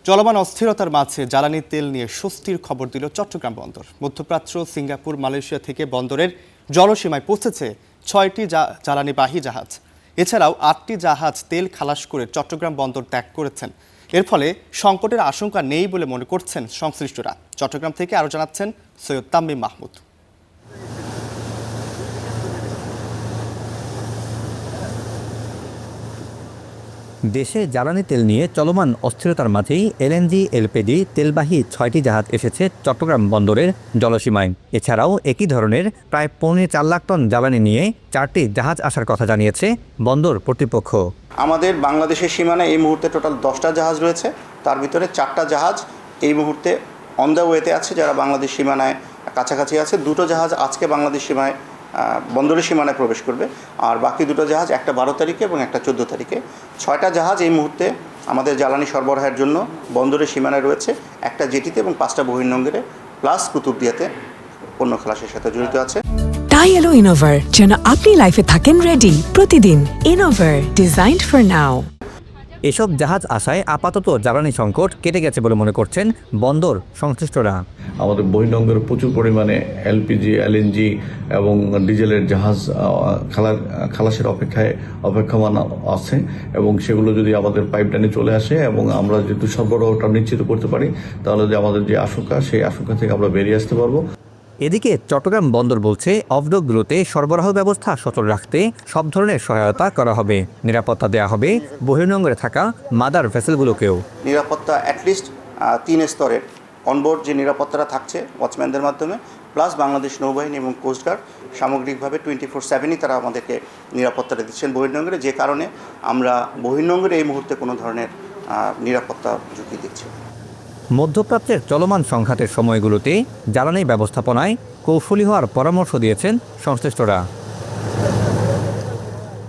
চলমান অস্থিরতার মাঝে জ্বালানি তেল নিয়ে স্বস্তির খবর দিল চট্টগ্রাম বন্দর। মধ্যপ্রাচ্য, সিঙ্গাপুর, মালয়েশিয়া থেকে বন্দরের জলসীমায় পৌঁছেছে 6টি জ্বালানিবাহী জাহাজ। এছাড়াও 8টি জাহাজ তেল খালাস করে চট্টগ্রাম বন্দর ত্যাগ করেছেন। এর ফলে সংকটের আশঙ্কা নেই বলে মনে করছেন সংশ্লিষ্টরা। চট্টগ্রাম থেকে আরও জানাচ্ছেন সৈয়দ তাম্মিম মাহমুদ। দেশে জ্বালানি তেল নিয়ে চলমান অস্থিরতার মাঝেই এলএনজি এলপিজি তেলবাহী 6টি জাহাজ এসেছে চট্টগ্রাম বন্দরের জলসীমায়। এছাড়াও একই ধরনের প্রায় 4.25 লাখ টন জ্বালানি নিয়ে 4টি জাহাজ আসার কথা জানিয়েছে বন্দর কর্তৃপক্ষ। আমাদের বাংলাদেশের সীমানায় এই মুহূর্তে টোটাল 10টা জাহাজ রয়েছে, তার ভিতরে 4টা জাহাজ এই মুহূর্তে অন দ্য ওয়েতে আছে, যারা বাংলাদেশ সীমানায় কাছাকাছি আছে। 2টো জাহাজ আজকে বাংলাদেশ সীমায় বন্দরের সীমানায় প্রবেশ করবে, আর বাকি 2টো জাহাজ, একটা 12 তারিখে এবং একটা 14 তারিখে। 6টা জাহাজ এই মুহূর্তে আমাদের জ্বালানি সরবরাহের জন্য বন্দরের সীমানায় রয়েছে, একটা জেটিতে এবং 5টা বহির্নোঙরে প্লাস কুতুবদিয়াতে পণ্য খালাসের সাথে জড়িত আছে। তাই এলো ইনোভার, যেন আপনি লাইফে থাকেন রেডি প্রতিদিন। Innova, designed for now. এসব জাহাজ আসায় আপাতত জ্বালানি সংকট কেটে গেছে বলে মনে করছেন বন্দর সংশ্লিষ্টরা। আমাদের বহির্নোঙরে প্রচুর পরিমাণে এলপিজি, এলএনজি এবং ডিজেলের জাহাজ খালাসের অপেক্ষমান আছে, এবং সেগুলো যদি আমাদের পাইপলাইনে চলে আসে এবং আমরা যদি সরবরাহটা নিশ্চিত করতে পারি, তাহলে যে আমাদের যে আশঙ্কা, সেই আশঙ্কা থেকে আমরা বেরিয়ে আসতে পারবো। এদিকে চট্টগ্রাম বন্দর বলছে অফডকগুলোতে সরবরাহ ব্যবস্থা সচল রাখতে সব ধরনের সহায়তা করা হবে। নিরাপত্তা দেওয়া হবে বহির্নোঙরে থাকা মাদার ভেসেলগুলোকেও। নিরাপত্তা অ্যাটলিস্ট 3 স্তরের অনবোর্ড যে নিরাপত্তাটা থাকছে ওয়াচম্যানদের মাধ্যমে, প্লাস বাংলাদেশ নৌবাহিনী এবং কোস্টগার্ড সামগ্রিকভাবে 24/7ই তারা আমাদেরকে নিরাপত্তাটা দিচ্ছেন বহির্নোঙরে, যে কারণে আমরা বহির্নোঙরে এই মুহূর্তে কোনো ধরনের নিরাপত্তা ঝুঁকি দিচ্ছি। মধ্যপ্রাচ্যের চলমান সংঘাতের সময়গুলোতে জ্বালানি ব্যবস্থাপনায় কৌশলী হওয়ার পরামর্শ দিয়েছেন সংশ্লিষ্টরা।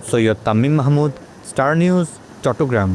Syed Tammim Mahmud, star news, Chittagong.